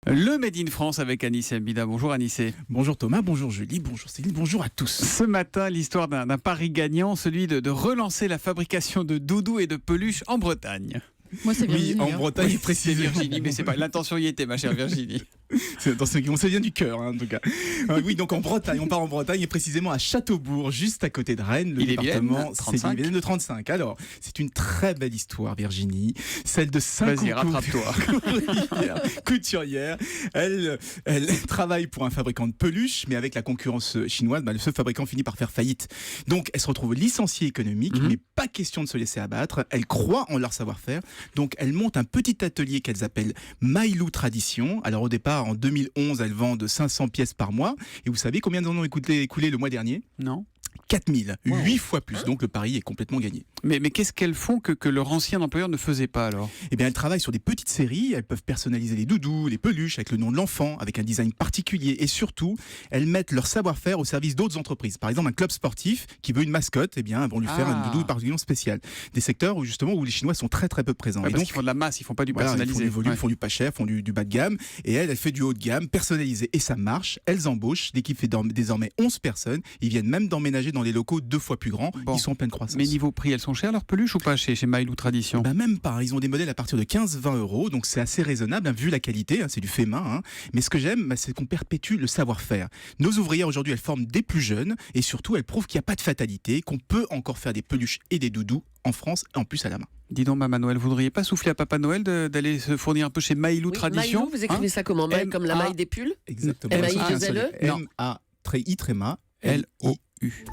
Le Made in France avec Anissé Mbida. Bonjour Anissé. Bonjour Thomas, bonjour Julie, bonjour Céline, bonjour à tous. Ce matin, l'histoire d'un pari gagnant, celui de relancer la fabrication de doudous et de peluches en Bretagne. Moi, c'est Virginie. Oui, en Bretagne, Oui, c'est précisément. Virginie, mais c'est pas l'intention y était, ma chère Virginie. Ça vient du cœur, en tout cas. Oui, donc en Bretagne, on part en Bretagne et précisément à Châteaubourg, juste à côté de Rennes. Le département, c'est l'Ille-et-Vilaine de 35. Alors, c'est une très belle histoire, Virginie. Celle de 5 Vas-y, rattrape-toi. couturière. Elle travaille pour un fabricant de peluches, mais avec la concurrence chinoise, ce fabricant finit par faire faillite. Donc, elle se retrouve licenciée économique, mais pas question de se laisser abattre. Elle croit en leur savoir-faire. Donc, elle monte un petit atelier qu'elles appellent Maïlou Tradition. Alors, au départ, en 2011, elles vendent 500 pièces par mois. Et vous savez combien d'en ont écoulé le mois dernier ? Non. 4000, Wow. 8 fois plus. Donc, le pari est complètement gagné. Mais qu'est-ce qu'elles font que leur ancien employeur ne faisait pas alors ? Eh bien, elles travaillent sur des petites séries. Elles peuvent personnaliser les doudous, les peluches avec le nom de l'enfant, avec un design particulier. Et surtout, elles mettent leur savoir-faire au service d'autres entreprises. Par exemple, un club sportif qui veut une mascotte, eh bien, elles vont lui faire un doudou particulièrement spécial. Des secteurs où les Chinois sont très très peu présents. Ouais, et parce donc, qu'ils font de la masse, ils font pas du voilà, personnalisé. ils font du volume, Ouais. font du pas cher, font du bas de gamme. Et elle fait du haut de gamme, personnalisé. Et ça marche. Elles embauchent. L'équipe fait désormais 11 personnes. Ils viennent même d'emménager dans des locaux 2 fois plus grands. Bon. Ils sont en pleine croissance. Mais niveau prix, elles sont chères leurs peluches ou pas chez Maïlou Tradition ? Bah même pas, ils ont des modèles à partir de 15-20 euros, donc c'est assez raisonnable, vu la qualité, c'est du fait main. Mais ce que j'aime, c'est qu'on perpétue le savoir-faire. Nos ouvrières aujourd'hui, elles forment des plus jeunes, et surtout elles prouvent qu'il n'y a pas de fatalité, qu'on peut encore faire des peluches et des doudous en France, et en plus à la main. Dis donc, Maman Noël, vous voudriez pas souffler à Papa Noël d'aller se fournir un peu chez Maïlou Oui, Tradition Maïlou, vous écrivez ça comment ? Maï, comme la maille des pulls ? Exactement. M-A-I-2-L-E ? M-A-I-L-O-U.